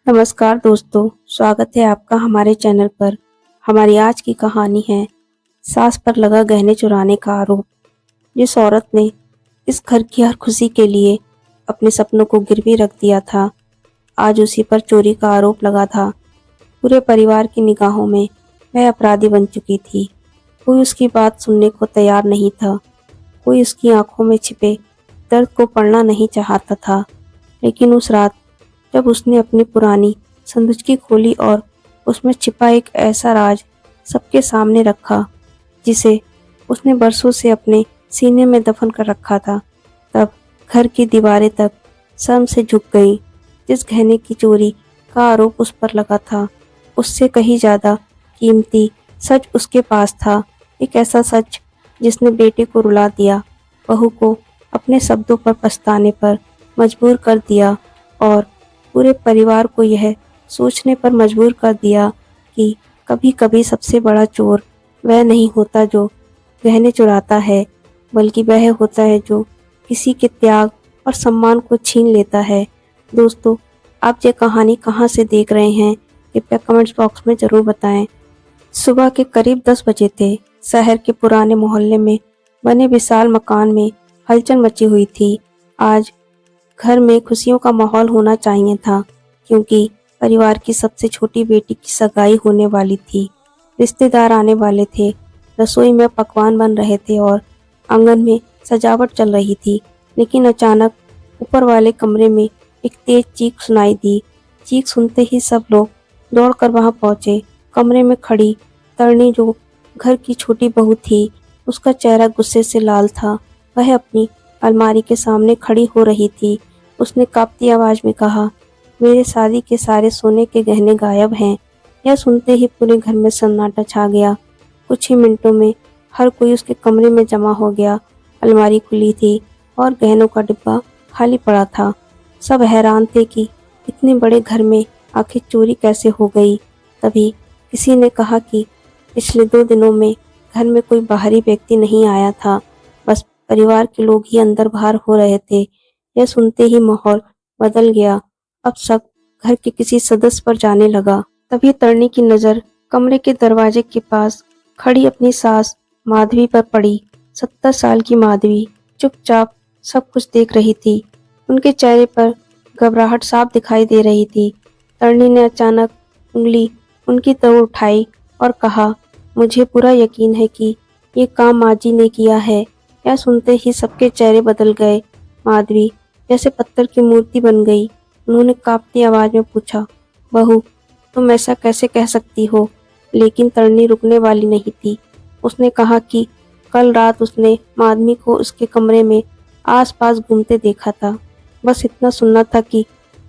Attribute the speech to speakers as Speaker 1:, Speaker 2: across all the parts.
Speaker 1: नमस्कार दोस्तों, स्वागत है आपका हमारे चैनल पर। हमारी आज की कहानी है सास पर लगा गहने चुराने का आरोप। जिस औरत ने इस घर की हर खुशी के लिए अपने सपनों को गिरवी रख दिया था, आज उसी पर चोरी का आरोप लगा था। पूरे परिवार की निगाहों में वह अपराधी बन चुकी थी। कोई उसकी बात सुनने को तैयार नहीं था, कोई उसकी आंखों में छिपे दर्द को पढ़ना नहीं चाहता था। लेकिन उस रात जब उसने अपनी पुरानी संदूकची खोली और उसमें छिपा एक ऐसा राज सबके सामने रखा जिसे उसने बरसों से अपने सीने में दफन कर रखा था, तब घर की दीवारें तक शर्म से झुक गई। जिस गहने की चोरी का आरोप उस पर लगा था, उससे कहीं ज्यादा कीमती सच उसके पास था। एक ऐसा सच जिसने बेटे को रुला दिया, बहू को अपने शब्दों पर पछताने पर मजबूर कर दिया और पूरे परिवार को यह सोचने पर मजबूर कर दिया कि कभी कभी सबसे बड़ा चोर वह नहीं होता जो गहने चुराता है, बल्कि वह होता है जो किसी के त्याग और सम्मान को छीन लेता है। दोस्तों, आप ये कहानी कहाँ से देख रहे हैं, कृपया कमेंट्स बॉक्स में ज़रूर बताएं। सुबह के करीब 10 बजे थे। शहर के पुराने मोहल्ले में बने विशाल मकान में हलचल मची हुई थी। आज घर में खुशियों का माहौल होना चाहिए था, क्योंकि परिवार की सबसे छोटी बेटी की सगाई होने वाली थी। रिश्तेदार आने वाले थे, रसोई में पकवान बन रहे थे और आंगन में सजावट चल रही थी। लेकिन अचानक ऊपर वाले कमरे में एक तेज चीख सुनाई दी। चीख सुनते ही सब लोग दौड़कर वहां पहुंचे। कमरे में खड़ी तरनी, जो घर की छोटी बहू थी, उसका चेहरा गुस्से से लाल था। वह अपनी अलमारी के सामने खड़ी हो रही थी। उसने कांपती आवाज में कहा, मेरे शादी के सारे सोने के गहने गायब हैं। यह सुनते ही पूरे घर में सन्नाटा छा गया। कुछ ही मिनटों में हर कोई उसके कमरे में जमा हो गया। अलमारी खुली थी और गहनों का डिब्बा खाली पड़ा था। सब हैरान थे कि इतने बड़े घर में आखिर चोरी कैसे हो गई। तभी किसी ने कहा कि पिछले 2 दिनों में घर में कोई बाहरी व्यक्ति नहीं आया था, बस परिवार के लोग ही अंदर बाहर हो रहे थे। यह सुनते ही माहौल बदल गया। अब सब घर के किसी सदस्य पर जाने लगा। तभी तरनी की नजर कमरे के दरवाजे के पास खड़ी अपनी सास माधवी पर पड़ी। 70 साल की माधवी चुपचाप सब कुछ देख रही थी। उनके चेहरे पर घबराहट साफ दिखाई दे रही थी। तरनी ने अचानक उंगली उनकी तरफ उठाई और कहा, मुझे पूरा यकीन है कि ये काम माँ जी ने किया है। यह सुनते ही सबके चेहरे बदल गए। माधवी जैसे पत्थर की मूर्ति बन गई। उन्होंने कांपती आवाज में पूछा, बहू, तुम ऐसा कैसे कह सकती हो? लेकिन तरनी रुकने वाली नहीं थी। उसने कहा कि कल रात उसने माधवी को उसके कमरे में आसपास घूमते देखा था। बस इतना सुनना था कि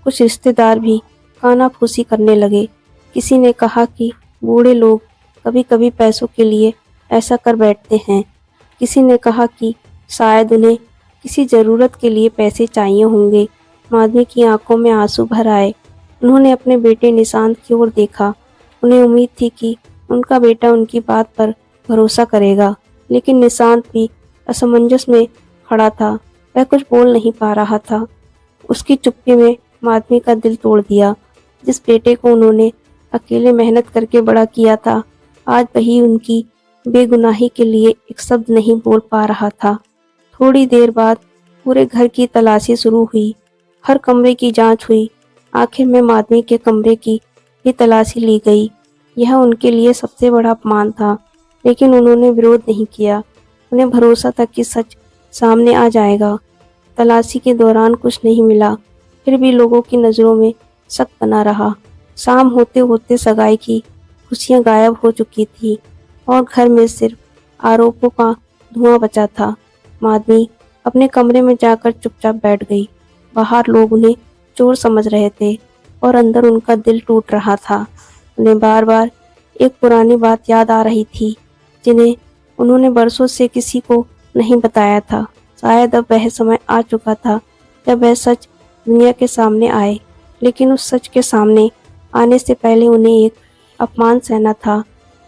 Speaker 1: कुछ रिश्तेदार भी कानाफूसी करने लगे। किसी ने कहा कि बूढ़े लोग कभी कभी पैसों के लिए ऐसा कर बैठते हैं। किसी ने कहा कि शायद उन्हें किसी ज़रूरत के लिए पैसे चाहिए होंगे। माधवी की आंखों में आंसू भर आए। उन्होंने अपने बेटे निशांत की ओर देखा। उन्हें उम्मीद थी कि उनका बेटा उनकी बात पर भरोसा करेगा, लेकिन निशांत भी असमंजस में खड़ा था। वह कुछ बोल नहीं पा रहा था। उसकी चुप्पी में माधवी का दिल तोड़ दिया। जिस बेटे को उन्होंने अकेले मेहनत करके बड़ा किया था, आज वही उनकी बेगुनाही के लिए एक शब्द नहीं बोल पा रहा था। थोड़ी देर बाद पूरे घर की तलाशी शुरू हुई। हर कमरे की जांच हुई। आखिर में माधवी के कमरे की भी तलाशी ली गई। यह उनके लिए सबसे बड़ा अपमान था, लेकिन उन्होंने विरोध नहीं किया। उन्हें भरोसा था कि सच सामने आ जाएगा। तलाशी के दौरान कुछ नहीं मिला, फिर भी लोगों की नज़रों में शक बना रहा। शाम होते होते सगाई की खुशियां गायब हो चुकी थी और घर में सिर्फ आरोपों का धुआं बचा था। माधवी अपने कमरे में जाकर चुपचाप बैठ गई। बाहर लोग उन्हें चोर समझ रहे थे और अंदर उनका दिल टूट रहा था। उन्हें बार बार एक पुरानी बात याद आ रही थी, जिन्हें उन्होंने बरसों से किसी को नहीं बताया था। शायद अब वह समय आ चुका था जब वह सच दुनिया के सामने आए। लेकिन उस सच के सामने आने से पहले उन्हें एक अपमान सहना था।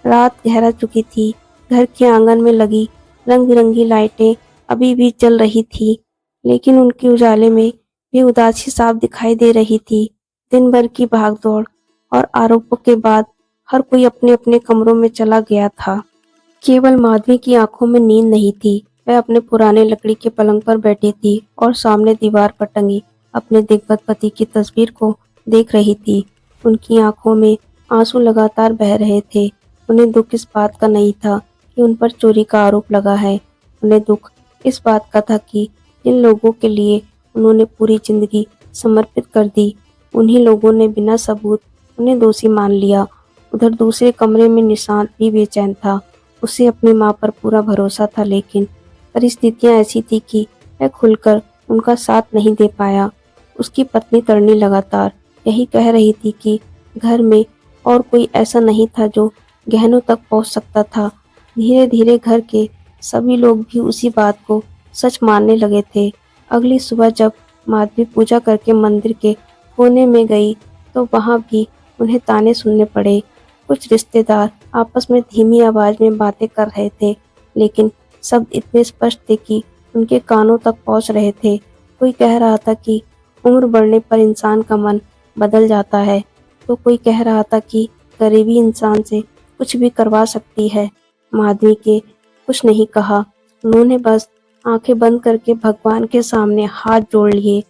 Speaker 1: रात गहरा चुकी थी। घर के आंगन में लगी रंग बिरंगी लाइटें अभी भी जल रही थी, लेकिन उनके उजाले में भी उदासी साफ दिखाई दे रही थी। दिन भर की भागदौड़ और आरोपों के बाद हर कोई अपने अपने कमरों में चला गया था। केवल माधवी की आंखों में नींद नहीं थी। वह अपने पुराने लकड़ी के पलंग पर बैठी थी और सामने दीवार पर टंगी अपने दिग्गज पति की तस्वीर को देख रही थी। उनकी आंखों में आंसू लगातार बह रहे थे। उन्हें दुख इस बात का नहीं था कि उन पर चोरी का आरोप लगा है। उन्हें दुख इस बात का था कि जिन लोगों के लिए उन्होंने पूरी जिंदगी समर्पित कर दी, उन्हीं लोगों ने बिना सबूत उन्हें दोषी मान लिया। उधर दूसरे कमरे में निशांत भी बेचैन था। उसे अपनी माँ पर पूरा भरोसा था, लेकिन परिस्थितियां ऐसी थी कि वह खुलकर उनका साथ नहीं दे पाया। उसकी पत्नी तरनी लगातार यही कह रही थी कि घर में और कोई ऐसा नहीं था जो गहनों तक पहुंच सकता था। धीरे धीरे घर के सभी लोग भी उसी बात को सच मानने लगे थे। अगली सुबह जब माधवी पूजा करके मंदिर के कोने में गई तो वहां भी उन्हें ताने सुनने पड़े। कुछ रिश्तेदार आपस में धीमी आवाज में बातें कर रहे थे, लेकिन शब्द इतने स्पष्ट थे कि उनके कानों तक पहुंच रहे थे। कोई कह रहा था कि उम्र बढ़ने पर इंसान का मन बदल जाता है, तो कोई कह रहा था कि गरीबी इंसान से कुछ भी करवा सकती है। माधवी के कुछ नहीं कहा। उन्होंने बस आंखें बंद करके भगवान के सामने हाथ जोड़ लिए।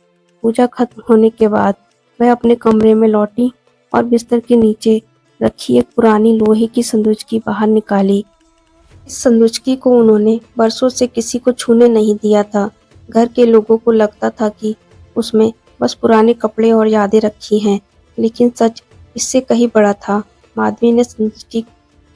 Speaker 1: पूजा खत्म होने के बाद वह अपने कमरे में लौटी और बिस्तर के नीचे रखी एक पुरानी लोहे की संदूकड़ी बाहर निकाली। इस संदूकड़ी को उन्होंने बरसों से किसी को छूने नहीं दिया था। घर के लोगों को लगता था कि उसमें बस पुराने कपड़े और यादें रखी हैं, लेकिन सच इससे कहीं बड़ा था। माधवी ने संदूकड़ी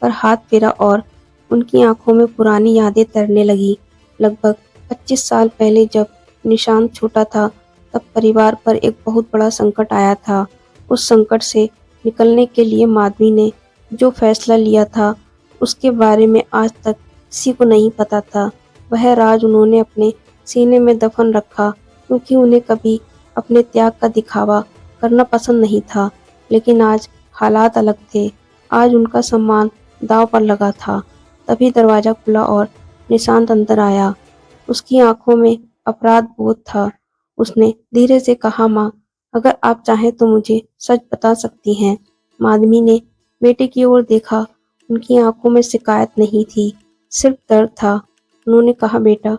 Speaker 1: पर हाथ फेरा और उनकी आंखों में पुरानी यादें तैरने लगी। लगभग 25 साल पहले जब निशांत छोटा था, तब परिवार पर एक बहुत बड़ा संकट आया था। उस संकट से निकलने के लिए माधवी ने जो फैसला लिया था, उसके बारे में आज तक किसी को नहीं पता था। वह राज उन्होंने अपने सीने में दफन रखा, क्योंकि उन्हें कभी अपने त्याग का दिखावा करना पसंद नहीं था। लेकिन आज हालात अलग थे। आज उनका सम्मान दांव पर लगा था। तभी दरवाजा खुला और निशांत अंदर आया। उसकी आंखों में अपराध बोध था। उसने धीरे से कहा, माँ, अगर आप चाहें तो मुझे सच बता सकती हैं। माधवी ने बेटे की ओर देखा। उनकी आंखों में शिकायत नहीं थी, सिर्फ दर्द था। उन्होंने कहा, बेटा,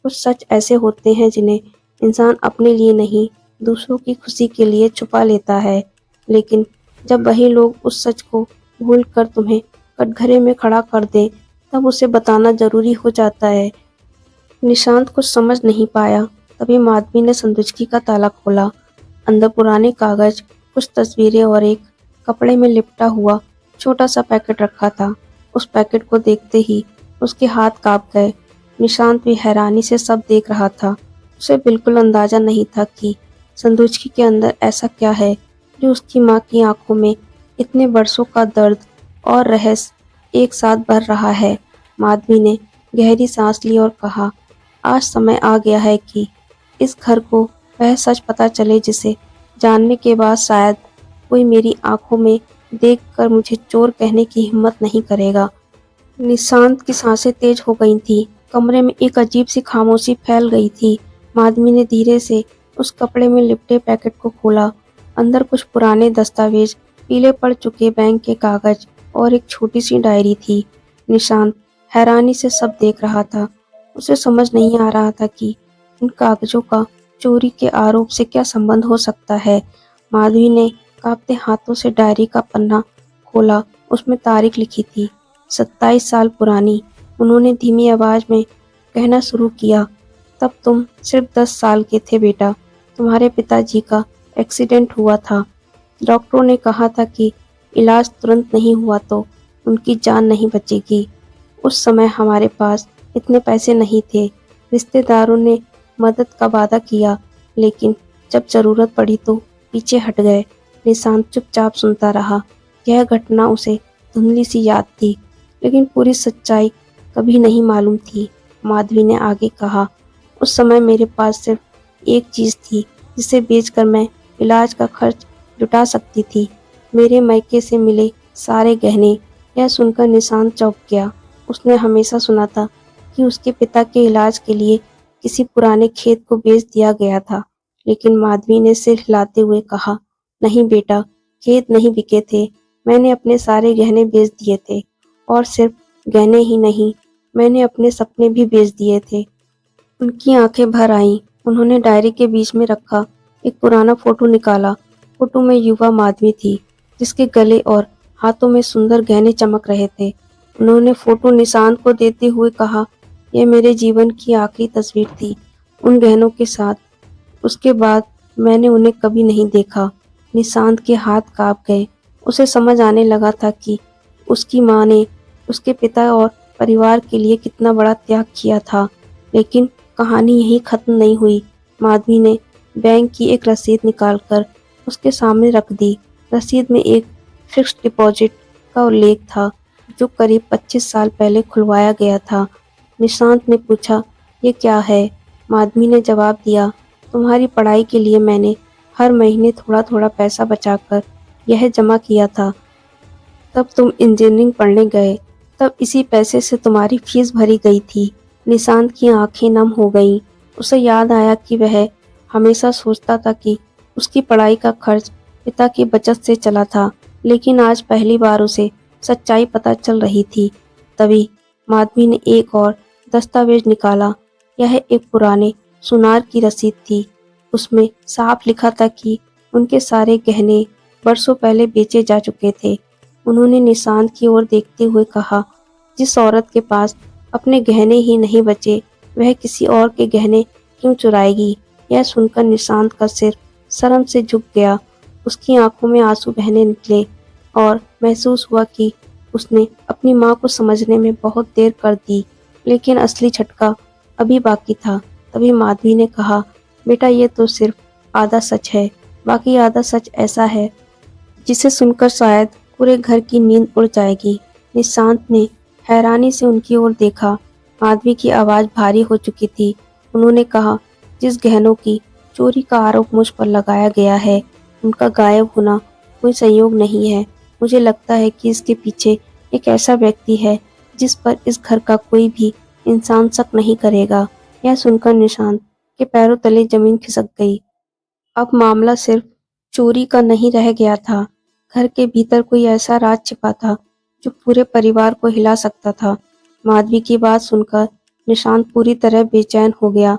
Speaker 1: कुछ सच ऐसे होते हैं जिन्हें इंसान अपने लिए नहीं, दूसरों की खुशी के लिए छुपा लेता है। लेकिन जब वही लोग उस सच को भूल कर तुम्हें कटघरे में खड़ा कर दें, तब उसे बताना जरूरी हो जाता है। निशांत कुछ समझ नहीं पाया। तभी माधवी ने संदूकड़ी का ताला खोला। अंदर पुराने कागज, कुछ तस्वीरें और एक कपड़े में लिपटा हुआ छोटा सा पैकेट रखा था। उस पैकेट को देखते ही उसके हाथ कांप गए। निशांत भी हैरानी से सब देख रहा था। उसे बिल्कुल अंदाजा नहीं था कि संदूकड़ी के अंदर ऐसा क्या है जो उसकी माँ की आंखों में इतने वर्षों का दर्द और रहस्य एक साथ भर रहा है। माधवी ने गहरी सांस ली और कहा, आज समय आ गया है कि इस घर को वह सच पता चले जिसे जानने के बाद शायद कोई मेरी आंखों में देखकर मुझे चोर कहने की हिम्मत नहीं करेगा। निशांत की सांसें तेज हो गई थीं। कमरे में एक अजीब सी खामोशी फैल गई थी। माधवी ने धीरे से उस कपड़े में लिपटे पैकेट को खोला। अंदर कुछ पुराने दस्तावेज, पीले पड़ चुके बैंक के कागज और एक छोटी सी डायरी थी। निशांत हैरानी से सब देख रहा था। उसे समझ नहीं आ रहा था कि इन कागजों का चोरी के आरोप से क्या संबंध हो सकता है। माधवी ने कांपते हाथों से डायरी का पन्ना खोला। उसमें तारीख लिखी थी, 27 साल पुरानी। उन्होंने धीमी आवाज में कहना शुरू किया, तब तुम सिर्फ 10 साल के थे बेटा। तुम्हारे पिताजी का एक्सीडेंट हुआ था। डॉक्टरों ने कहा था कि इलाज तुरंत नहीं हुआ तो उनकी जान नहीं बचेगी। उस समय हमारे पास इतने पैसे नहीं थे। रिश्तेदारों ने मदद का वादा किया, लेकिन जब जरूरत पड़ी तो पीछे हट गए। निशांत चुपचाप सुनता रहा। यह घटना उसे धुंधली सी याद थी, लेकिन पूरी सच्चाई कभी नहीं मालूम थी। माधवी ने आगे कहा, उस समय मेरे पास सिर्फ एक चीज थी जिसे बेचकर मैं इलाज का खर्च जुटा सकती थी, मेरे मायके से मिले सारे गहने। यह सुनकर निशांत चौंक गया। उसने हमेशा सुना था कि उसके पिता के इलाज के लिए किसी पुराने खेत को बेच दिया गया था, लेकिन माधवी ने सिर हिलाते हुए कहा, नहीं बेटा, खेत नहीं बिके थे, मैंने अपने सारे गहने बेच दिए थे। और सिर्फ गहने ही नहीं, मैंने अपने सपने भी बेच दिए थे। उनकी आंखें भर आईं। उन्होंने डायरी के बीच में रखा एक पुराना फोटो निकाला। फोटो में युवा माधवी थी, जिसके गले और हाथों में सुंदर गहने चमक रहे थे। उन्होंने फोटो निशांत को देते हुए कहा, यह मेरे जीवन की आखिरी तस्वीर थी, उन गहनों के साथ। उसके बाद मैंने उन्हें कभी नहीं देखा। निशांत के हाथ कांप गए। उसे समझ आने लगा था कि उसकी माँ ने उसके पिता और परिवार के लिए कितना बड़ा त्याग किया था। लेकिन कहानी यहीं खत्म नहीं हुई। माधवी ने बैंक की एक रसीद निकालकर उसके सामने रख दी। रसीद में एक फिक्स्ड डिपॉजिट का उल्लेख था, जो करीब 25 साल पहले खुलवाया गया था। निशांत ने पूछा, ये क्या है? माधवी ने जवाब दिया, तुम्हारी पढ़ाई के लिए मैंने हर महीने थोड़ा थोड़ा पैसा बचाकर यह जमा किया था। तब तुम इंजीनियरिंग पढ़ने गए, तब इसी पैसे से तुम्हारी फीस भरी गई थी। निशांत की आंखें नम हो गईं। उसे याद आया कि वह हमेशा सोचता था कि उसकी पढ़ाई का खर्च पिता की बचत से चला था, लेकिन आज पहली बार उसे सच्चाई पता चल रही थी। तभी माधवी ने एक और दस्तावेज निकाला। यह एक पुराने सुनार की रसीद थी। उसमें साफ लिखा था कि उनके सारे गहने बरसों पहले बेचे जा चुके थे। उन्होंने निशांत की ओर देखते हुए कहा, जिस औरत के पास अपने गहने ही नहीं बचे, वह किसी और के गहने क्यों चुराएगी? यह सुनकर निशांत का सिर शर्म से झुक गया। उसकी आंखों में आंसू बहने निकले और महसूस हुआ कि उसने अपनी माँ को समझने में बहुत देर कर दी, लेकिन असली झटका अभी बाकी था। तभी माधवी ने कहा, बेटा, ये तो सिर्फ आधा सच है, बाकी आधा सच ऐसा है जिसे सुनकर शायद पूरे घर की नींद उड़ जाएगी। निशांत ने हैरानी से उनकी ओर देखा। माधवी की आवाज भारी हो चुकी थी। उन्होंने कहा, जिस गहनों की चोरी का आरोप मुझ पर लगाया गया है, उनका गायब होना कोई संयोग नहीं है। मुझे लगता है कि इसके पीछे एक ऐसा व्यक्ति है जिस पर इस घर का कोई भी इंसान शक नहीं करेगा। यह सुनकर निशांत के पैरों तले जमीन खिसक गई। अब मामला सिर्फ चोरी का नहीं रह गया था। घर के भीतर कोई ऐसा राज छिपा था जो पूरे परिवार को हिला सकता था। माधवी की बात सुनकर निशांत पूरी तरह बेचैन हो गया।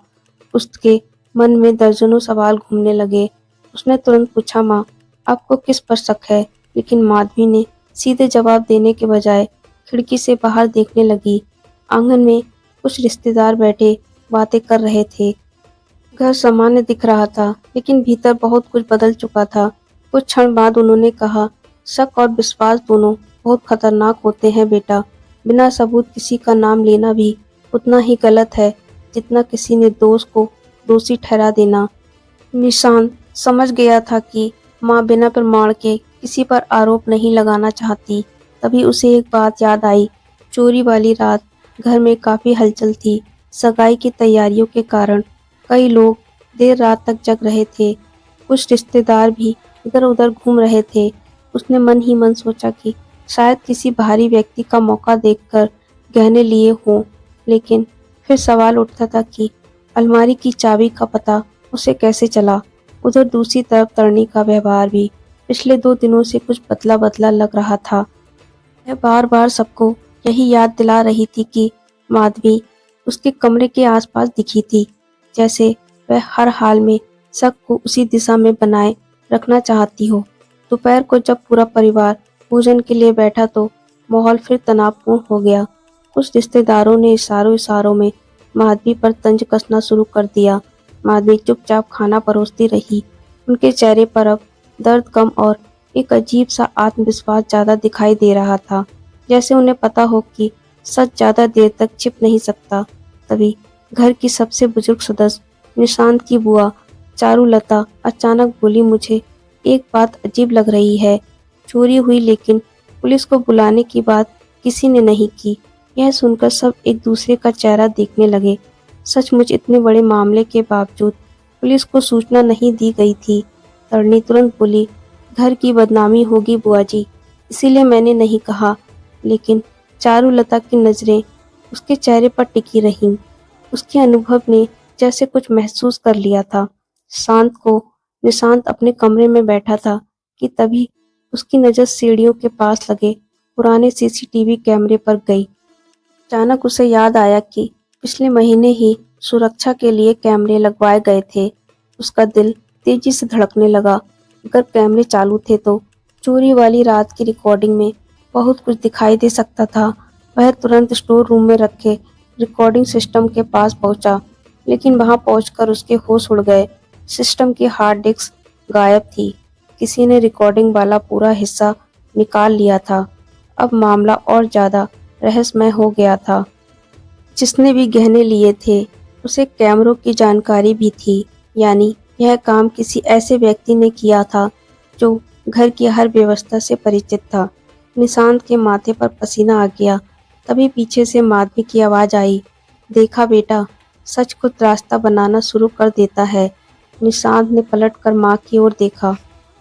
Speaker 1: उसके मन में दर्जनों सवाल घूमने लगे। उसने तुरंत पूछा, माँ, आपको किस पर शक है? लेकिन माधवी ने सीधे जवाब देने के बजाय खिड़की से बाहर देखने लगी। आंगन में कुछ रिश्तेदार बैठे बातें कर रहे थे। घर सामान्य दिख रहा था, लेकिन भीतर बहुत कुछ बदल चुका था। कुछ क्षण बाद उन्होंने कहा, शक और विश्वास दोनों बहुत खतरनाक होते हैं बेटा। बिना सबूत किसी का नाम लेना भी उतना ही गलत है जितना किसी निर्दोष को दोषी ठहरा देना। निशांत समझ गया था कि माँ बिना प्रमाण के किसी पर आरोप नहीं लगाना चाहती। तभी उसे एक बात याद आई। चोरी वाली रात घर में काफी हलचल थी। सगाई की तैयारियों के कारण कई लोग देर रात तक जग रहे थे। कुछ रिश्तेदार भी इधर उधर घूम रहे थे। उसने मन ही मन सोचा कि शायद किसी बाहरी व्यक्ति का मौका देखकर गहने लिए हों, लेकिन फिर सवाल उठता था कि अलमारी की चाबी का पता उसे कैसे चला। उधर दूसरी तरफ तरनी का व्यवहार भी पिछले 2 दिनों से कुछ बदला बदला लग रहा था। वह बार बार सबको यही याद दिला रही थी कि माधवी उसके कमरे के आसपास दिखी थी, जैसे वह हर हाल में शक को उसी दिशा में बनाए रखना चाहती हो। दोपहर को जब पूरा परिवार भोजन के लिए बैठा तो माहौल फिर तनावपूर्ण हो गया। कुछ रिश्तेदारों ने इशारों इशारों में माधवी पर तंज कसना शुरू कर दिया। माधवी चुपचाप खाना परोसती रही। उनके चेहरे पर अब दर्द कम और एक अजीब सा आत्मविश्वास ज्यादा दिखाई दे रहा था, जैसे उन्हें पता हो कि सच ज्यादा देर तक छिप नहीं सकता। तभी घर की सबसे बुजुर्ग सदस्य निशांत की बुआ चारुलता अचानक बोली, मुझे एक बात अजीब लग रही है। चोरी हुई, लेकिन पुलिस को बुलाने की बात किसी ने नहीं की। यह सुनकर सब एक दूसरे का चेहरा देखने लगे। सचमुच इतने बड़े मामले के बावजूद पुलिस को सूचना नहीं दी गई थी। तरनी तुरंत बोली, घर की बदनामी होगी बुआ जी, इसीलिए मैंने नहीं कहा। लेकिन चारुलता की नजरें उसके चेहरे पर टिकी रहीं। उसके अनुभव ने जैसे कुछ महसूस कर लिया था। शांत को निशांत अपने कमरे में बैठा था, कि तभी उसकी नज़र सीढ़ियों के पास लगे पुराने सीसीटीवी कैमरे पर गई। अचानक उसे याद आया कि पिछले महीने ही सुरक्षा के लिए कैमरे लगवाए गए थे। उसका दिल तेजी से धड़कने लगा। अगर कैमरे चालू थे तो चोरी वाली रात की रिकॉर्डिंग में बहुत कुछ दिखाई दे सकता था। वह तुरंत स्टोर रूम में रखे रिकॉर्डिंग सिस्टम के पास पहुंचा, लेकिन वहां पहुंचकर उसके होश उड़ गए। सिस्टम की हार्ड डिस्क गायब थी। किसी ने रिकॉर्डिंग वाला पूरा हिस्सा निकाल लिया था। अब मामला और ज्यादा रहस्यमय हो गया था। जिसने भी गहने लिए थे उसे कैमरों की जानकारी भी थी, यानी यह काम किसी ऐसे व्यक्ति ने किया था जो घर की हर व्यवस्था से परिचित था। निशांत के माथे पर पसीना आ गया। तभी पीछे से माधवी की आवाज आई, देखा बेटा, सच खुद रास्ता बनाना शुरू कर देता है। निशांत ने पलटकर माँ की ओर देखा।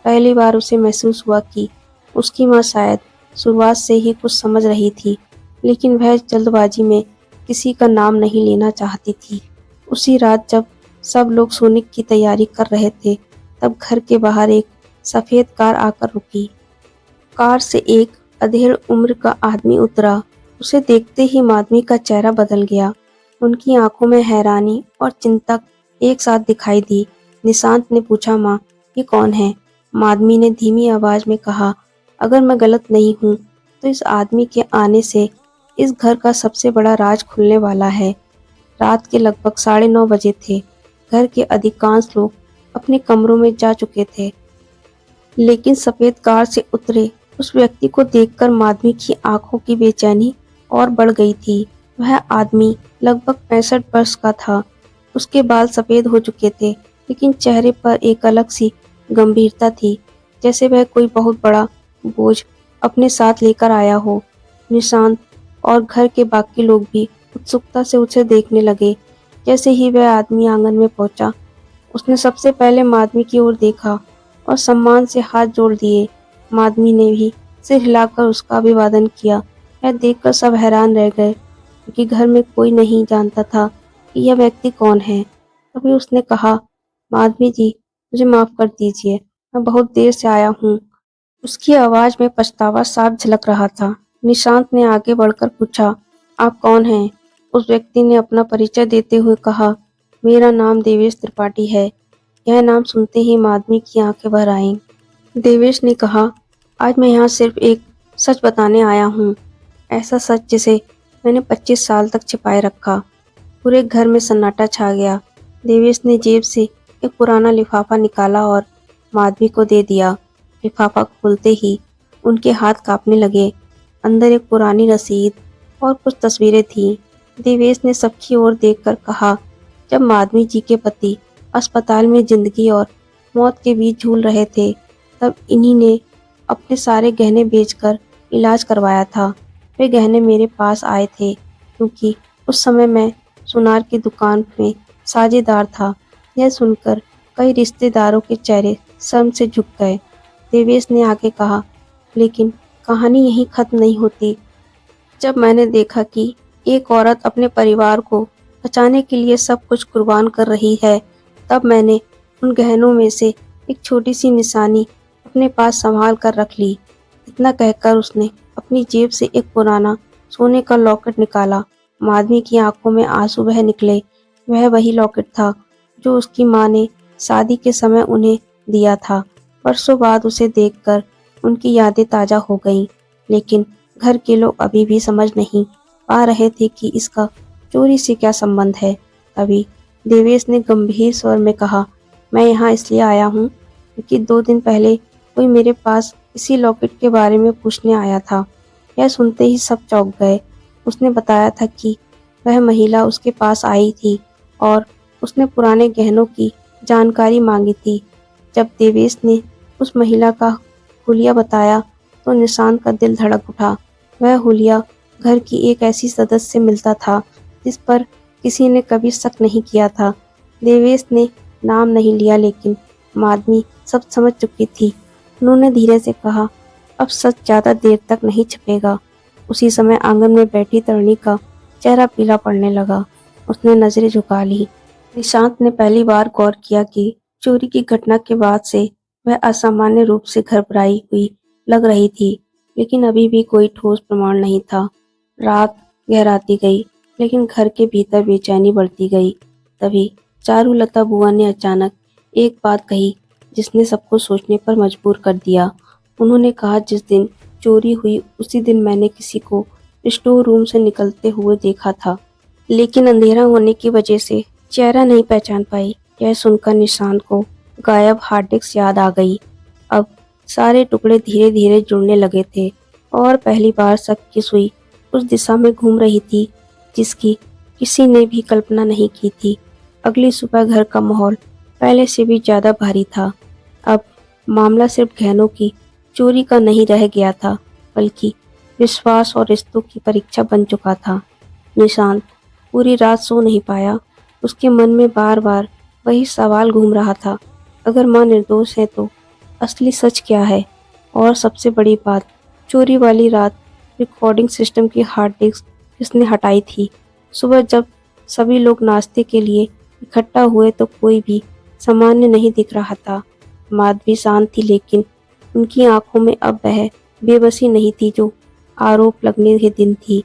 Speaker 1: पहली बार उसे महसूस हुआ कि उसकी माँ शायद शुरुआत से ही कुछ समझ रही थी, लेकिन वह जल्दबाजी में किसी का नाम नहीं लेना चाहती थी। उसी रात जब सब लोग सोने की तैयारी कर रहे थे, तब घर के बाहर एक सफेद कार आकर रुकी। कार से एक अधेड़ उम्र का आदमी उतरा। उसे देखते ही माधवी का चेहरा बदल गया। उनकी आंखों में हैरानी और चिंता एक साथ दिखाई दी। निशांत ने पूछा, माँ, ये कौन है? माधवी ने धीमी आवाज में कहा, अगर मैं गलत नहीं हूँ तो इस आदमी के आने से इस घर का सबसे बड़ा राज खुलने वाला है। रात के लगभग 9:30 बजे थे। घर के अधिकांश लोग अपने कमरों में जा चुके थे, लेकिन सफेद कार से उतरे उस व्यक्ति को देखकर माधवी की आंखों की बेचैनी और बढ़ गई थी। वह आदमी लगभग 65 वर्ष का था। उसके बाल सफेद हो चुके थे, लेकिन चेहरे पर एक अलग सी गंभीरता थी, जैसे वह कोई बहुत बड़ा बोझ अपने साथ लेकर आया हो। निशांत और घर के बाकी लोग भी उत्सुकता से उसे देखने लगे। जैसे ही वह आदमी आंगन में पहुंचा, उसने सबसे पहले माधवी की ओर देखा और सम्मान से हाथ जोड़ दिए। माधवी ने भी सिर हिलाकर उसका अभिवादन किया। यह देखकर सब हैरान रह गए, क्योंकि घर में कोई नहीं जानता था कि यह व्यक्ति कौन है। तभी उसने कहा, माधवी जी, मुझे माफ कर दीजिए, मैं बहुत देर से आया हूँ। उसकी आवाज में पछतावा साफ झलक रहा था। निशांत ने आगे बढ़कर पूछा, आप कौन हैं? उस व्यक्ति ने अपना परिचय देते हुए कहा, मेरा नाम देवेश त्रिपाठी है। यह नाम सुनते ही माधवी की आंखें भर आईं। देवेश ने कहा, आज मैं यहाँ सिर्फ एक सच बताने आया हूँ, ऐसा सच जिसे मैंने 25 साल तक छिपाए रखा। पूरे घर में सन्नाटा छा गया। देवेश ने जेब से एक पुराना लिफाफा निकाला और माधवी को दे दिया। लिफाफा खोलते ही उनके हाथ कांपने लगे। अंदर एक पुरानी रसीद और कुछ तस्वीरें थीं। देवेश ने सबकी ओर देखकर कहा, जब माधवी जी के पति अस्पताल में जिंदगी और मौत के बीच झूल रहे थे, तब इन्हीं ने अपने सारे गहने बेचकर इलाज करवाया था। वे गहने मेरे पास आए थे क्योंकि उस समय मैं सुनार की दुकान में साझेदार था। यह सुनकर कई रिश्तेदारों के चेहरे शर्म से झुक गए। देवेश ने आगे कहा, लेकिन कहानी यहीं खत्म नहीं होती। जब मैंने देखा कि एक औरत अपने परिवार को बचाने के लिए सब कुछ कुर्बान कर रही है, तब मैंने उन गहनों में से एक छोटी सी निशानी अपने पास संभाल कर रख ली। इतना कहकर उसने अपनी जेब से एक पुराना सोने का लॉकेट निकाला। माधवी की आंखों में आंसू बह निकले। वह वही लॉकेट था जो उसकी माँ ने शादी के समय उन्हें दिया था। वर्षों बाद उसे देखकर उनकी यादें ताजा हो गईं, लेकिन घर के लोग अभी भी समझ नहीं पा रहे थे कि इसका चोरी से क्या संबंध है। तभी देवेश ने गंभीर स्वर में कहा, मैं यहाँ इसलिए आया हूँ क्योंकि 2 दिन पहले कोई मेरे पास इसी लॉकेट के बारे में पूछने आया था। यह सुनते ही सब चौंक गए। उसने बताया था कि वह महिला उसके पास आई थी और उसने पुराने गहनों की जानकारी मांगी थी। जब देवेश ने उस महिला का हुलिया बताया तो निशांत का दिल धड़क उठा। वह हुलिया घर की एक ऐसी सदस्य से मिलता था जिस पर किसी ने कभी शक नहीं किया था। देवेश ने नाम नहीं लिया, लेकिन माधवी सब समझ चुकी थी। उन्होंने धीरे से कहा, अब सच ज्यादा देर तक नहीं छिपेगा। उसी समय आंगन में बैठी तरणी का चेहरा पीला पड़ने लगा। उसने नजरें झुका ली। निशांत ने पहली बार गौर किया कि चोरी की घटना के बाद से वह असामान्य रूप से घबराई हुई लग रही थी, लेकिन अभी भी कोई ठोस प्रमाण नहीं था। रात गहराती गई, लेकिन घर के भीतर बेचैनी बढ़ती गई। तभी चारुलता बुआ ने अचानक एक बात कही, जिसने सबको सोचने पर मजबूर कर दिया। उन्होंने कहा, जिस दिन चोरी हुई उसी दिन मैंने किसी को स्टोर रूम से निकलते हुए देखा था, लेकिन अंधेरा होने की वजह से चेहरा नहीं पहचान पाई। यह सुनकर निशांत को गायब हार्ड डिस्क याद आ गई। अब सारे टुकड़े धीरे धीरे जुड़ने लगे थे और पहली बार शक की सुई उस दिशा में घूम रही थी जिसकी किसी ने भी कल्पना नहीं की थी। अगली सुबह घर का माहौल पहले से भी ज्यादा भारी था। अब मामला सिर्फ गहनों की चोरी का नहीं रह गया था, बल्कि विश्वास और रिश्तों की परीक्षा बन चुका था। निशांत पूरी रात सो नहीं पाया। उसके मन में बार बार वही सवाल घूम रहा था, अगर माँ निर्दोष है तो असली सच क्या है? और सबसे बड़ी बात, चोरी वाली रात रिकॉर्डिंग सिस्टम की हार्ड डिस्क किसने हटाई थी? सुबह जब सभी लोग नाश्ते के लिए इकट्ठा हुए तो कोई भी सामान्य नहीं दिख रहा था। माधवी शांत थी, लेकिन उनकी आंखों में अब वह बेबसी नहीं थी जो आरोप लगने के दिन थी।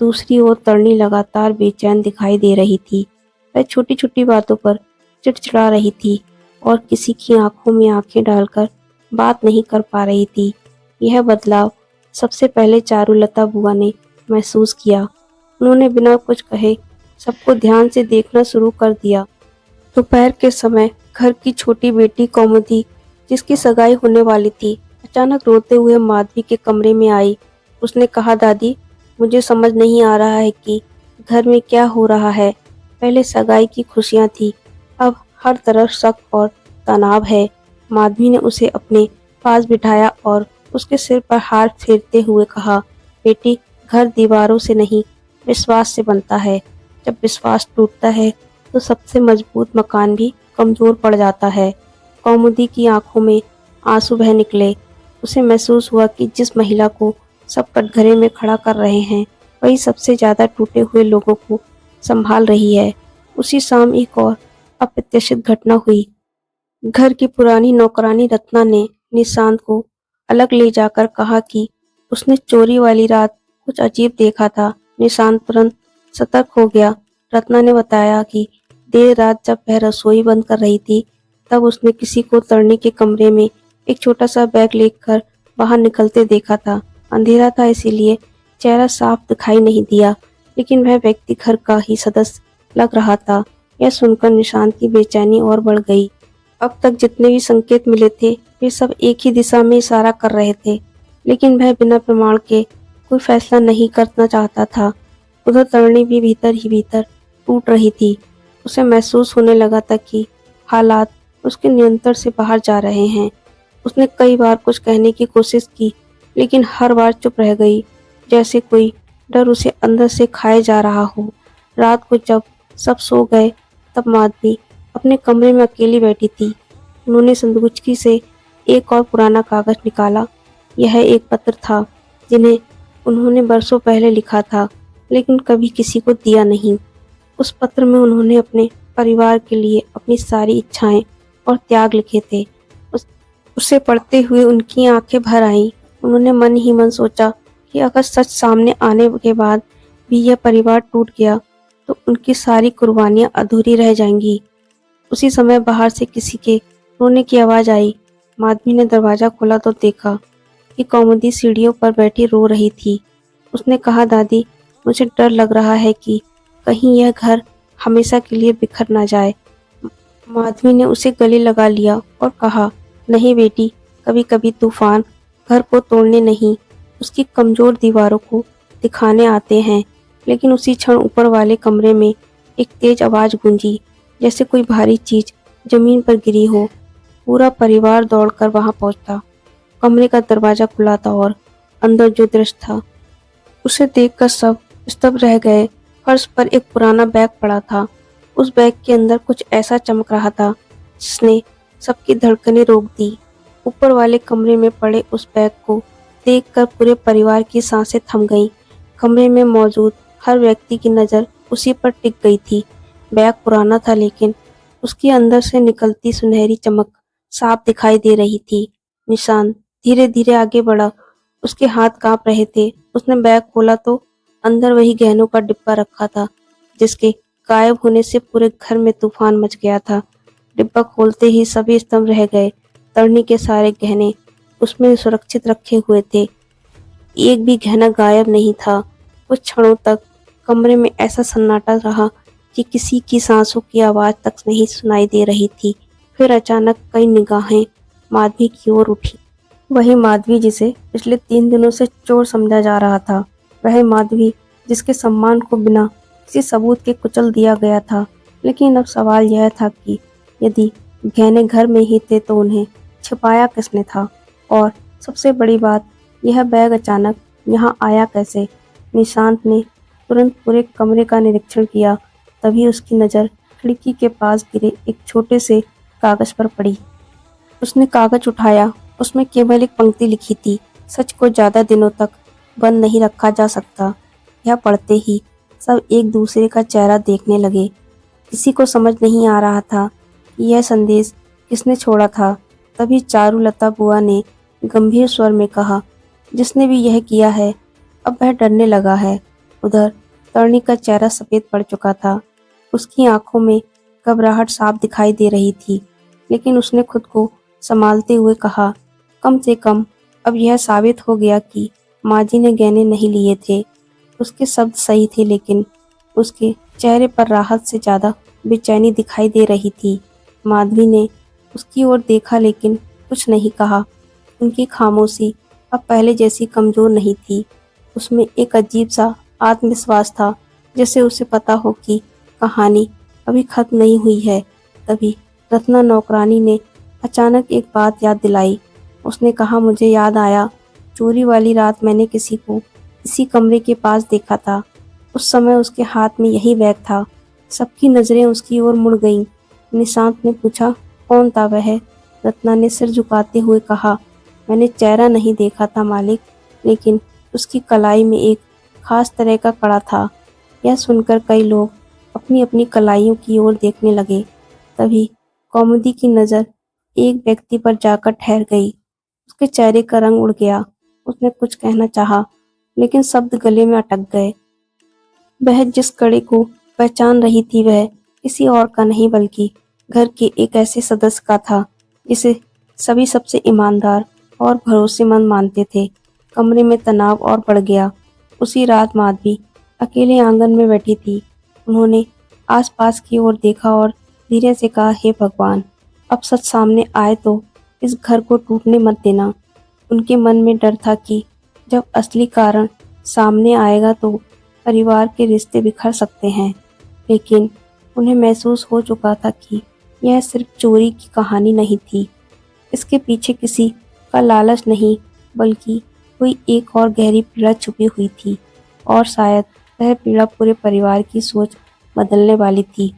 Speaker 1: दूसरी ओर तरनी लगातार बेचैन दिखाई दे रही थी। वह छोटी छोटी बातों पर चिड़चिड़ा रही थी और किसी की आंखों में आंखें डालकर बात नहीं कर पा रही थी। यह बदलाव सबसे पहले चारुलता बुआ ने महसूस किया। उन्होंने बिना कुछ कहे सबको ध्यान से देखना शुरू कर दिया। दोपहर के समय घर की छोटी बेटी कौमुदी, जिसकी सगाई होने वाली थी, अचानक रोते हुए माधवी के कमरे में आई। उसने कहा, दादी, मुझे समझ नहीं आ रहा है कि घर में क्या हो रहा है। पहले सगाई की खुशियां थी, अब हर तरफ शक और तनाव है। माधवी ने उसे अपने पास बिठाया और उसके सिर पर हाथ फेरते हुए कहा, बेटी, घर दीवारों से नहीं, विश्वास से बनता है। जब विश्वास टूटता है तो सबसे मजबूत मकान भी कमजोर पड़ जाता है। कौमुदी की आंखों में आंसू बह निकले। उसे महसूस हुआ कि जिस महिला को सब कटघरे में खड़ा कर रहे हैं, वही सबसे ज्यादा टूटे हुए लोगों को संभाल रही है। उसी शाम एक और अप्रत्याशित घटना हुई। घर की पुरानी नौकरानी रत्ना ने निशांत को अलग ले जाकर कहा कि उसने चोरी वाली रात कुछ अजीब देखा था। निशांत तुरंत सतर्क हो गया। रत्ना ने बताया कि देर रात जब वह रसोई बंद कर रही थी, तब उसने किसी को तरनी के कमरे में एक छोटा सा बैग लेकर बाहर निकलते देखा था। अंधेरा था, इसीलिए चेहरा साफ दिखाई नहीं दिया, लेकिन वह व्यक्ति घर का ही सदस्य लग रहा था। यह सुनकर निशांत की बेचैनी और बढ़ गई। अब तक जितने भी संकेत मिले थे, वे सब एक ही दिशा में इशारा कर रहे थे, लेकिन वह बिना प्रमाण के कोई फैसला नहीं करना चाहता था। उधर तरनी भी भीतर ही भीतर टूट रही थी। उसे महसूस होने लगा था कि हालात उसके नियंत्रण से बाहर जा रहे हैं। उसने कई बार कुछ कहने की कोशिश की, लेकिन हर बार चुप रह गई, जैसे कोई डर उसे अंदर से खाए जा रहा हो। रात को जब सब सो गए, तब माधवी अपने कमरे में अकेली बैठी थी। उन्होंने संदूकची से एक और पुराना कागज निकाला। यह एक पत्र था जिन्हें उन्होंने बरसों पहले लिखा था, लेकिन कभी किसी को दिया नहीं। उस पत्र में उन्होंने अपने परिवार के लिए अपनी सारी इच्छाएं और त्याग लिखे थे। उसे पढ़ते हुए उनकी आंखें भर आईं। उन्होंने मन ही मन सोचा कि अगर सच सामने आने के बाद भी यह परिवार टूट गया तो उनकी सारी कुर्बानियां अधूरी रह जाएंगी। उसी समय बाहर से किसी के रोने की आवाज आई। माधवी ने दरवाजा खोला तो देखा कि कौमुदी सीढ़ियों पर बैठी रो रही थी। उसने कहा, दादी, मुझे डर लग रहा है कि कहीं यह घर हमेशा के लिए बिखर ना जाए। माधवी ने उसे गले लगा लिया और कहा, नहीं बेटी, कभी कभी तूफान घर को तोड़ने नहीं, उसकी कमजोर दीवारों को दिखाने आते हैं। लेकिन उसी क्षण ऊपर वाले कमरे में एक तेज आवाज गूंजी, जैसे कोई भारी चीज जमीन पर गिरी हो। पूरा परिवार दौड़कर वहां पहुंचा। कमरे का दरवाजा खुला था और अंदर जो दृश्य था उसे देखकर सब स्तब्ध रह गए। फर्श पर एक पुराना बैग पड़ा था। उस बैग के अंदर कुछ ऐसा चमक रहा था जिसने सबकी धड़कनें रोक दी। ऊपर वाले कमरे में पड़े उस बैग को देखकर पूरे परिवार की सांसें थम गईं। कमरे में मौजूद हर व्यक्ति की नज़र उसी पर टिक गई थी। बैग पुराना था, लेकिन उसके अंदर से निकलती सुनहरी चमक साफ दिखाई दे रही थी। निशांत धीरे धीरे आगे बढ़ा। उसके हाथ कांप रहे थे। उसने बैग खोला तो अंदर वही गहनों का डिब्बा रखा था जिसके गायब होने से पूरे घर में तूफान मच गया था। डिब्बा खोलते ही सभी स्तंभ रह गए। तरनी के सारे गहने उसमें सुरक्षित रखे हुए थे। एक भी गहना गायब नहीं था। कुछ क्षणों तक कमरे में ऐसा सन्नाटा रहा कि किसी की सांसों की आवाज तक नहीं सुनाई दे रही थी। फिर अचानक कई निगाहें माधवी की ओर उठी। वही माधवी जिसे पिछले 3 दिनों से चोर समझा जा रहा था। वह माधवी जिसके सम्मान को बिना किसी सबूत के कुचल दिया गया था। लेकिन अब सवाल यह था कि यदि गहने घर में ही थे तो उन्हें छिपाया किसने था? और सबसे बड़ी बात, यह बैग अचानक यहाँ आया कैसे? निशांत ने तुरंत पूरे कमरे का निरीक्षण किया। तभी उसकी नज़र खिड़की के पास गिरे एक छोटे से कागज पर पड़ी। उसने कागज उठाया। उसमें केवल एक पंक्ति लिखी थी, सच को ज्यादा दिनों तक बंद नहीं रखा जा सकता। यह पढ़ते ही सब एक दूसरे का चेहरा देखने लगे। किसी को समझ नहीं आ रहा था कि यह संदेश किसने छोड़ा था। तभी चारुलता बुआ ने गंभीर स्वर में कहा, जिसने भी यह किया है अब वह डरने लगा है। उधर तरनी का चेहरा सफेद पड़ चुका था। उसकी आंखों में घबराहट साफ दिखाई दे रही थी। लेकिन उसने खुद को संभालते हुए कहा, कम से कम अब यह साबित हो गया कि माँ जी ने गहने नहीं लिए थे। उसके शब्द सही थे लेकिन उसके चेहरे पर राहत से ज्यादा बेचैनी दिखाई दे रही थी। माधवी ने उसकी ओर देखा लेकिन कुछ नहीं कहा। उनकी खामोशी अब पहले जैसी कमजोर नहीं थी। उसमें एक अजीब सा आत्मविश्वास था, जैसे उसे पता हो कि कहानी अभी खत्म नहीं हुई है। तभी रत्ना नौकरानी ने अचानक एक बात याद दिलाई। उसने कहा, मुझे याद आया, चोरी वाली रात मैंने किसी को इसी कमरे के पास देखा था। उस समय उसके हाथ में यही बैग था। सबकी नजरें उसकी ओर मुड़ गईं। निशांत ने पूछा, कौन था वह? रत्ना ने सिर झुकाते हुए कहा, मैंने चेहरा नहीं देखा था मालिक, लेकिन उसकी कलाई में एक खास तरह का कड़ा था। यह सुनकर कई लोग अपनी अपनी कलाइयों की ओर देखने लगे। तभी कौमुदी की नजर एक व्यक्ति पर जाकर ठहर गई। उसके चेहरे का रंग उड़ गया। उसने कुछ कहना चाहा, लेकिन शब्द गले में अटक गए। वह जिस कड़े को पहचान रही थी वह किसी और का नहीं बल्कि घर के एक ऐसे सदस्य का था जिसे सभी सबसे ईमानदार और भरोसेमंद मानते थे। कमरे में तनाव और बढ़ गया। उसी रात माधवी अकेले आंगन में बैठी थी। उन्होंने आसपास की ओर देखा और धीरे से कहा, हे भगवान, अब सच सामने आए तो इस घर को टूटने मत देना। उनके मन में डर था कि जब असली कारण सामने आएगा तो परिवार के रिश्ते बिखर सकते हैं। लेकिन उन्हें महसूस हो चुका था कि यह सिर्फ चोरी की कहानी नहीं थी। इसके पीछे किसी का लालच नहीं बल्कि कोई एक और गहरी पीड़ा छुपी हुई थी। और शायद वह पीड़ा पूरे परिवार की सोच बदलने वाली थी।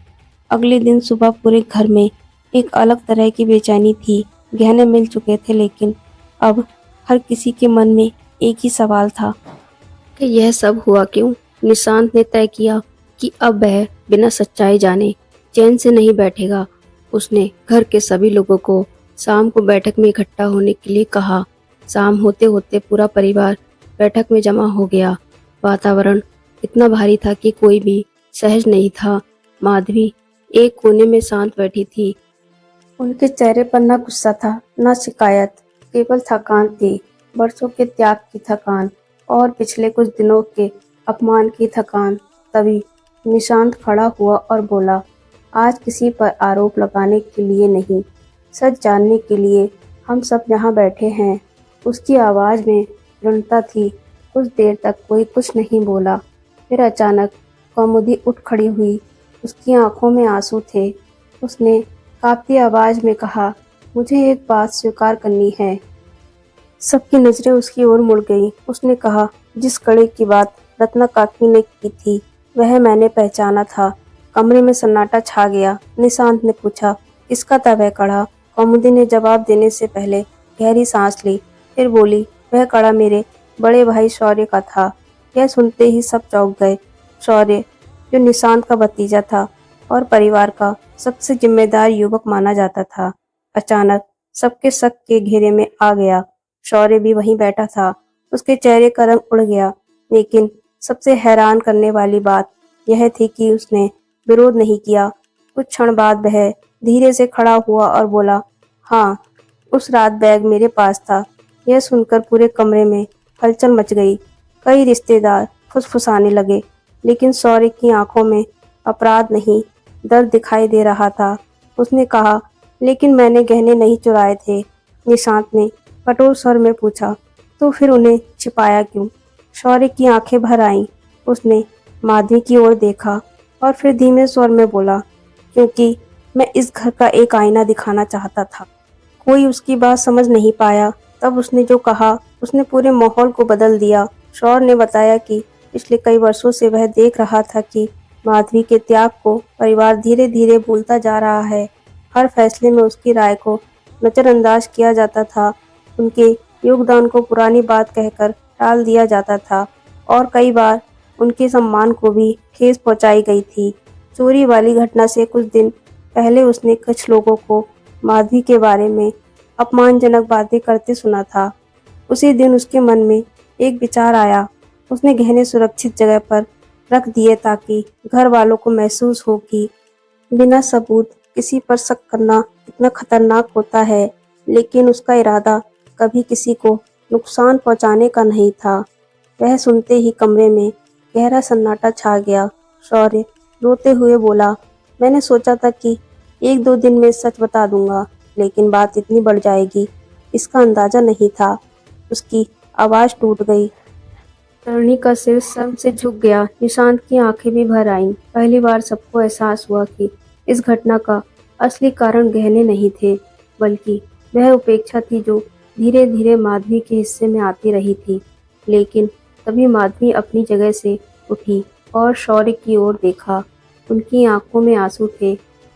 Speaker 1: अगले दिन सुबह पूरे घर में एक अलग तरह की बेचैनी थी। गहने मिल चुके थे लेकिन अब हर किसी के मन में एक ही सवाल था कि यह सब हुआ क्यों? निशांत ने तय किया कि अब वह बिना सच्चाई जाने चैन से नहीं बैठेगा। उसने घर के सभी लोगों को शाम को बैठक में इकट्ठा होने के लिए कहा। शाम होते होते पूरा परिवार बैठक में जमा हो गया। वातावरण इतना भारी था कि कोई भी सहज नहीं था। माधवी एक कोने में शांत बैठी थी। उनके चेहरे पर न गुस्सा था न शिकायत, केवल थकान थी। वर्षों के त्याग की थकान और पिछले कुछ दिनों के अपमान की थकान। तभी निशांत खड़ा हुआ और बोला, आज किसी पर आरोप लगाने के लिए नहीं, सच जानने के लिए हम सब यहाँ बैठे हैं। उसकी आवाज में दृढ़ता थी। कुछ देर तक कोई कुछ नहीं बोला। फिर अचानक कौमुदी उठ खड़ी हुई। उसकी आंखों में आंसू थे। उसने कांपती आवाज में कहा, मुझे एक बात स्वीकार करनी है। सबकी नजरें उसकी ओर मुड़ गई। उसने कहा, जिस कड़े की बात रत्ना काकी ने की थी वह मैंने पहचाना था। कमरे में सन्नाटा छा गया। निशांत ने पूछा, किसका था वह कड़ा? कौमुदी ने जवाब देने से पहले गहरी सांस ली। फिर बोली, वह कड़ा मेरे बड़े भाई शौर्य का था। यह सुनते ही सब चौंक गए। शौर्य जो निशांत का भतीजा था और परिवार का सबसे जिम्मेदार युवक माना जाता था, अचानक सबके शक के घेरे में आ गया। शौर्य भी वहीं बैठा था। उसके चेहरे का रंग उड़ गया, लेकिन सबसे हैरान करने वाली बात यह थी कि उसने विरोध नहीं किया। कुछ क्षण बाद वह धीरे से खड़ा हुआ और बोला, हाँ, उस रात बैग मेरे पास था। यह सुनकर पूरे कमरे में हलचल मच गई। कई रिश्तेदार फुसफुसाने लगे, लेकिन शौर्य की आंखों में अपराध नहीं, दर्द दिखाई दे रहा था। उसने कहा, लेकिन मैंने गहने नहीं चुराए थे। निशांत ने कठोर स्वर में पूछा, तो फिर उन्हें छिपाया क्यों? शौर्य की आंखें भर आईं। उसने माधवी की ओर देखा और फिर धीमे स्वर में बोला, क्योंकि मैं इस घर का एक आईना दिखाना चाहता था। कोई उसकी बात समझ नहीं पाया। तब उसने जो कहा, उसने पूरे माहौल को बदल दिया। शौर्य ने बताया कि पिछले कई वर्षों से वह देख रहा था कि माधवी के त्याग को परिवार धीरे धीरे भूलता जा रहा है। हर फैसले में उसकी राय को नजरअंदाज किया जाता था। उनके योगदान को पुरानी बात कहकर टाल दिया जाता था और कई बार उनके सम्मान को भी ठेस पहुंचाई गई थी। चोरी वाली घटना से कुछ दिन पहले उसने कुछ लोगों को माधवी के बारे में अपमानजनक बातें करते सुना था। उसी दिन उसके मन में एक विचार आया। उसने गहने सुरक्षित जगह पर रख दिए ताकि घर वालों को महसूस हो कि बिना सबूत किसी पर शक करना कितना खतरनाक होता है। लेकिन उसका इरादा कभी किसी को नुकसान पहुंचाने का नहीं था। वह सुनते ही कमरे में गहरा सन्नाटा छा गया। शौर्य रोते हुए बोला, मैंने सोचा था कि एक दो दिन में सच बता दूंगा, लेकिन बात इतनी बढ़ जाएगी इसका अंदाजा नहीं था। उसकी आवाज टूट गई। तरनी का सिर शर्म से झुक गया। निशांत की आंखें भी भर आईं। पहली बार सबको एहसास हुआ कि इस घटना का असली कारण गहने नहीं थे, बल्कि वह उपेक्षा थी जो धीरे धीरे माधवी के हिस्से में आती रही थी। लेकिन तभी माधवी अपनी जगह से उठी और शौर्य की ओर देखा। उनकी आंखों में आंसू थे,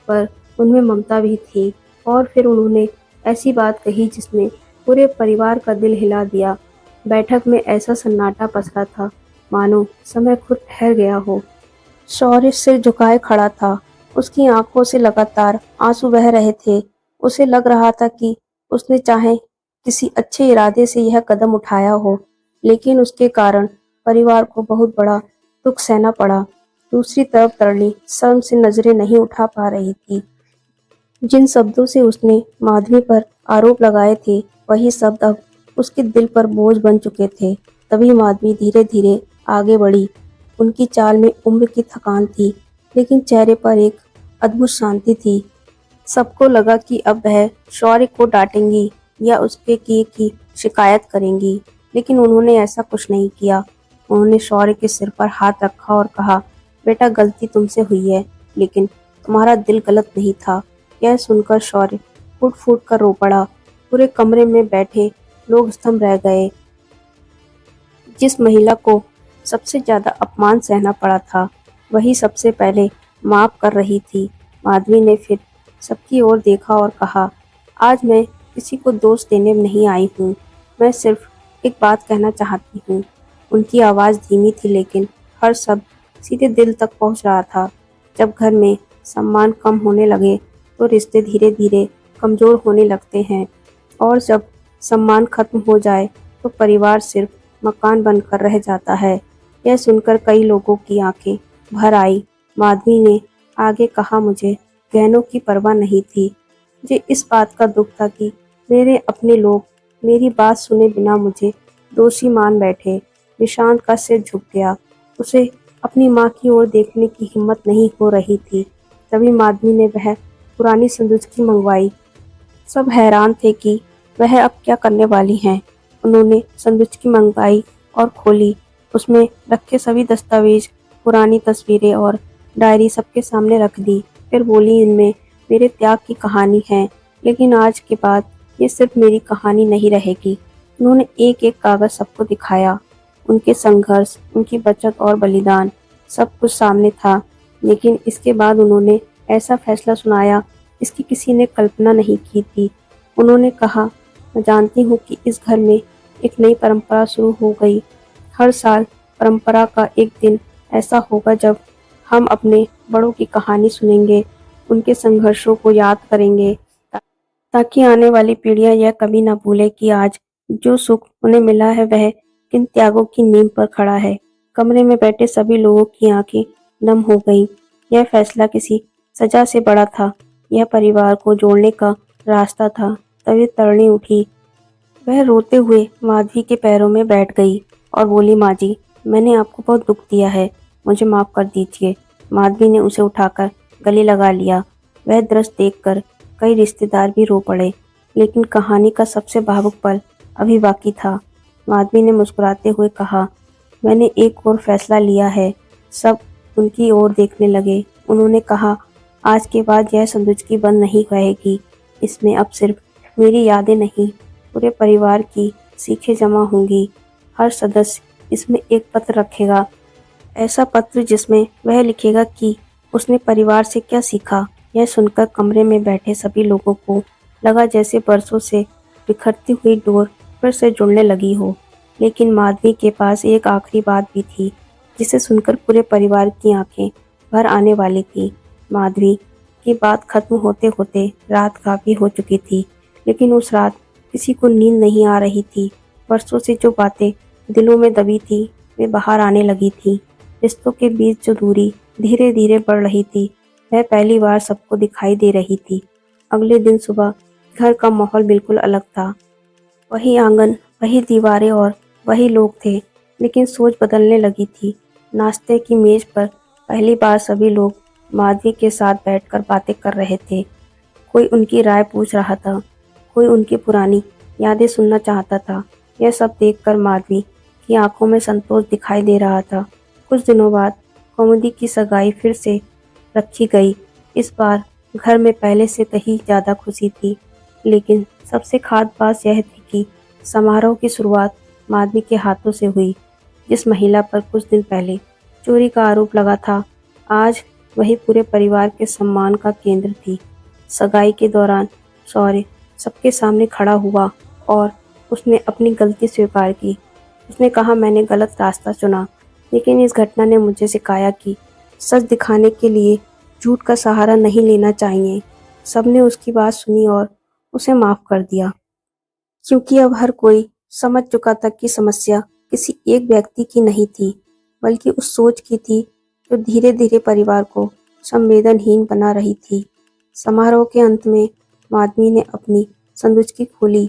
Speaker 1: पर उनमें ममता भी थी। और फिर उन्होंने ऐसी बात कही जिसने पूरे परिवार का दिल हिला दिया। बैठक में ऐसा सन्नाटा पसरा था, मानो समय खुद ठहर गया हो। शौर्य सिर झुकाए खड़ा था। उसकी आंखों से लगातार आंसू बह रहे थे। उसे लग रहा था कि उसने चाहे किसी अच्छे इरादे से यह कदम उठाया हो, लेकिन उसके कारण परिवार को बहुत बड़ा दुख सहना पड़ा। दूसरी तरफ तरणी शर्म से नजरें नहीं उठा पा रही थी। जिन शब्दों से उसने माधवी पर आरोप लगाए थे, वही शब्द अब उसके दिल पर बोझ बन चुके थे। तभी माधवी धीरे धीरे आगे बढ़ी। उनकी चाल में उम्र की थकान थी, लेकिन चेहरे पर एक अद्भुत शांति थी। सबको लगा कि अब वह शौर्य को डांटेंगी या उसके किए की शिकायत करेंगी, लेकिन उन्होंने ऐसा कुछ नहीं किया। उन्होंने शौर्य के सिर पर हाथ रखा और कहा, बेटा, गलती तुमसे हुई है, लेकिन तुम्हारा दिल गलत नहीं था। यह सुनकर शौर्य फूट फूट कर रो पड़ा। पूरे कमरे में बैठे लोग स्तंभ रह गए। जिस महिला को सबसे ज्यादा अपमान सहना पड़ा था, वही सबसे पहले माफ कर रही थी। माधवी ने फिर सबकी ओर देखा और कहा, आज मैं किसी को दोष देने नहीं आई हूँ, मैं सिर्फ एक बात कहना चाहती हूँ। उनकी आवाज़ धीमी थी, लेकिन हर शब्द सीधे दिल तक पहुँच रहा था। जब घर में सम्मान कम होने लगे तो रिश्ते धीरे धीरे कमज़ोर होने लगते हैं, और जब सम्मान खत्म हो जाए तो परिवार सिर्फ मकान बनकर रह जाता है। यह सुनकर कई लोगों की आंखें भर आई। माधवी ने आगे कहा, मुझे गहनों की परवाह नहीं थी। मुझे इस बात का दुख था कि मेरे अपने लोग मेरी बात सुने बिना मुझे दोषी मान बैठे। निशांत का सिर झुक गया। उसे अपनी माँ की ओर देखने की हिम्मत नहीं हो रही थी। तभी माधवी ने वह पुरानी संदूक मंगवाई। सब हैरान थे कि वह अब क्या करने वाली हैं। उन्होंने संदूक मंगवाई और खोली। उसमें रखे सभी दस्तावेज, पुरानी तस्वीरें और डायरी सबके सामने रख दी। फिर बोली, इनमें मेरे त्याग की कहानी है, लेकिन आज के बाद ये सिर्फ मेरी कहानी नहीं रहेगी। उन्होंने एक एक कागज सबको दिखाया। उनके संघर्ष, उनकी बचत और बलिदान सब कुछ सामने था। लेकिन इसके बाद उन्होंने ऐसा फैसला सुनाया इसकी किसी ने कल्पना नहीं की थी। उन्होंने कहा, मैं जानती हूँ कि इस घर में एक नई परंपरा शुरू हो गई। हर साल परंपरा का एक दिन ऐसा होगा जब हम अपने बड़ों की कहानी सुनेंगे, उनके संघर्षों को याद करेंगे, ताकि आने वाली पीढ़ियां यह कभी ना भूले कि आज जो सुख उन्हें मिला है वह किन त्यागों की नींव पर खड़ा है। कमरे में बैठे सभी लोगों की आंखें नम हो गईं। यह फैसला किसी सजा से बड़ा था। यह परिवार को जोड़ने का रास्ता था। तभी तरणी उठी। वह रोते हुए माधवी के पैरों में बैठ गई और बोली, माँ जी, मैंने आपको बहुत दुख दिया है, मुझे माफ कर दीजिए। माधवी ने उसे उठाकर गले लगा लिया। वह दृश्य देखकर कई रिश्तेदार भी रो पड़े, लेकिन कहानी का सबसे भावुक पल अभी बाकी था। माधवी ने मुस्कुराते हुए कहा, मैंने एक और फैसला लिया है। सब उनकी ओर देखने लगे। उन्होंने कहा, आज के बाद यह संदूक बंद नहीं रहेगी। इसमें अब सिर्फ मेरी यादें नहीं, पूरे परिवार की सीखें जमा होंगी। हर सदस्य इसमें एक पत्र रखेगा, ऐसा पत्र जिसमें वह लिखेगा कि उसने परिवार से क्या सीखा। यह सुनकर कमरे में बैठे सभी लोगों को लगा जैसे बरसों से बिखरती हुई डोर फिर से जुड़ने लगी हो। लेकिन माधवी के पास एक आखिरी बात भी थी, जिसे सुनकर पूरे परिवार की आंखें भर आने वाली थी। माधवी की बात खत्म होते होते रात काफी हो चुकी थी, लेकिन उस रात किसी को नींद नहीं आ रही थी। वर्षों से जो बातें दिलों में दबी थी, वे बाहर आने लगी थी। रिश्तों के बीच जो दूरी धीरे धीरे बढ़ रही थी, वह पहली बार सबको दिखाई दे रही थी। अगले दिन सुबह घर का माहौल बिल्कुल अलग था। वही आंगन, वही दीवारें और वही लोग थे, लेकिन सोच बदलने लगी थी। नाश्ते की मेज पर पहली बार सभी लोग माधवी के साथ बैठकर बातें कर रहे थे। कोई उनकी राय पूछ रहा था, कोई उनकी पुरानी यादें सुनना चाहता था। यह सब देखकर माधवी की आंखों में संतोष दिखाई दे रहा था। कुछ दिनों बाद कौमुदी की सगाई फिर से रखी गई। इस बार घर में पहले से कहीं ज़्यादा खुशी थी, लेकिन सबसे खास बात यह थी कि समारोह की शुरुआत माधवी के हाथों से हुई। जिस महिला पर कुछ दिन पहले चोरी का आरोप लगा था, आज वही पूरे परिवार के सम्मान का केंद्र थी। सगाई के दौरान शौर्य सबके सामने खड़ा हुआ और उसने अपनी गलती स्वीकार की। उसने कहा, मैंने गलत रास्ता चुना, लेकिन इस घटना ने मुझे सिखाया कि सच दिखाने के लिए झूठ का सहारा नहीं लेना चाहिए। सबने उसकी बात सुनी और उसे माफ कर दिया, क्योंकि अब हर कोई समझ चुका था कि समस्या किसी एक व्यक्ति की नहीं थी, बल्कि उस सोच की थी जो धीरे धीरे परिवार को संवेदनहीन बना रही थी। समारोह के अंत में माधवी ने अपनी संदूक खोली।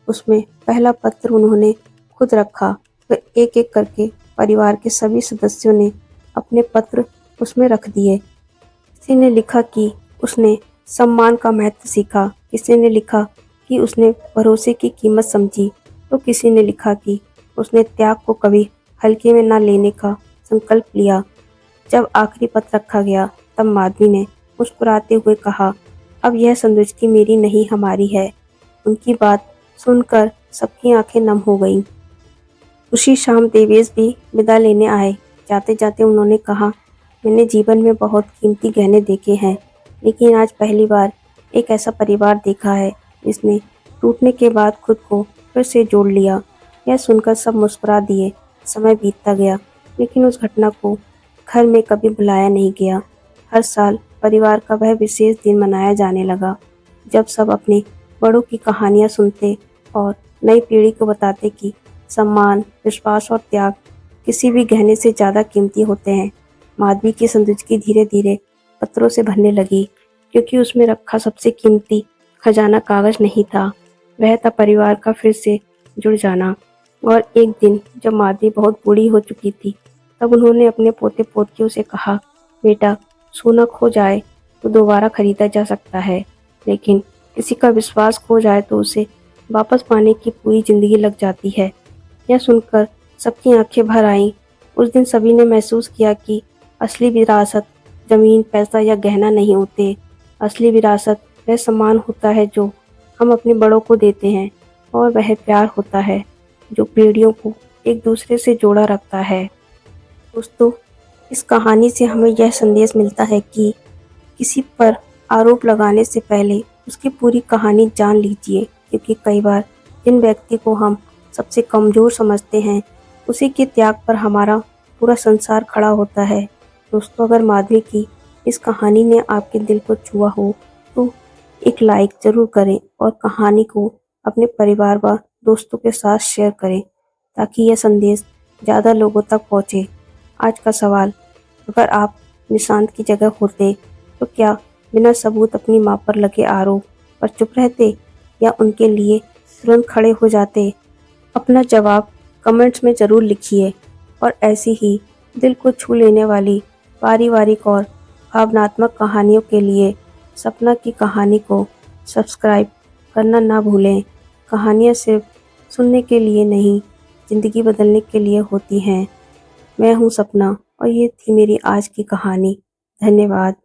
Speaker 1: उसमें पहला पत्र उन्होंने खुद रखा। फिर एक एक करके परिवार के सभी सदस्यों ने अपने पत्र उसमें रख दिए। किसी ने लिखा कि उसने सम्मान का महत्व सीखा, किसी ने लिखा कि उसने भरोसे की कीमत समझी, तो किसी ने लिखा कि उसने त्याग को कभी हल्के में न लेने का संकल्प लिया। जब आखिरी पत्र रखा गया, तब माधवी ने मुस्कुराते हुए कहा, अब यह संदूक मेरी नहीं, हमारी है। उनकी बात सुनकर सबकी आंखें नम हो गईं। उसी शाम देवेश भी विदा लेने आए। जाते जाते उन्होंने कहा, मैंने जीवन में बहुत कीमती गहने देखे हैं, लेकिन आज पहली बार एक ऐसा परिवार देखा है जिसने टूटने के बाद खुद को फिर से जोड़ लिया। यह सुनकर सब मुस्कुरा दिए। समय बीतता गया, लेकिन उस घटना को घर में कभी भुलाया नहीं गया। हर साल परिवार का वह विशेष दिन मनाया जाने लगा, जब सब अपने बड़ों की कहानियाँ सुनते और नई पीढ़ी को बताते कि सम्मान, विश्वास और त्याग किसी भी गहने से ज़्यादा कीमती होते हैं। माधवी की संदूक धीरे धीरे पत्रों से भरने लगी, क्योंकि उसमें रखा सबसे कीमती खजाना कागज नहीं था, वह था परिवार का फिर से जुड़ जाना। और एक दिन जब माधवी बहुत बूढ़ी हो चुकी थी, तब उन्होंने अपने पोते पोतियों से कहा, बेटा, सोना खो जाए तो दोबारा खरीदा जा सकता है, लेकिन किसी का विश्वास खो जाए तो उसे वापस पाने की पूरी जिंदगी लग जाती है। यह सुनकर सबकी आंखें भर आईं। उस दिन सभी ने महसूस किया कि असली विरासत जमीन, पैसा या गहना नहीं होते। असली विरासत वह सम्मान होता है जो हम अपने बड़ों को देते हैं, और वह प्यार होता है जो पीढ़ियों को एक दूसरे से जोड़ा रखता है। दोस्तों, इस कहानी से हमें यह संदेश मिलता है कि किसी पर आरोप लगाने से पहले उसकी पूरी कहानी जान लीजिए, क्योंकि कई बार जिन व्यक्ति को हम सबसे कमज़ोर समझते हैं, उसी के त्याग पर हमारा पूरा संसार खड़ा होता है। दोस्तों, अगर माधवी की इस कहानी ने आपके दिल को छुआ हो तो एक लाइक ज़रूर करें और कहानी को अपने परिवार व दोस्तों के साथ शेयर करें ताकि यह संदेश ज़्यादा लोगों तक पहुँचे। आज का सवाल, अगर आप निशांत की जगह होते तो क्या बिना सबूत अपनी माँ पर लगे आरोप पर चुप रहते या उनके लिए तुरंत खड़े हो जाते? अपना जवाब कमेंट्स में ज़रूर लिखिए और ऐसी ही दिल को छू लेने वाली पारिवारिक और भावनात्मक कहानियों के लिए सपना की कहानी को सब्सक्राइब करना ना भूलें। कहानियाँ सिर्फ सुनने के लिए नहीं, ज़िंदगी बदलने के लिए होती हैं। मैं हूँ सपना और ये थी मेरी आज की कहानी। धन्यवाद।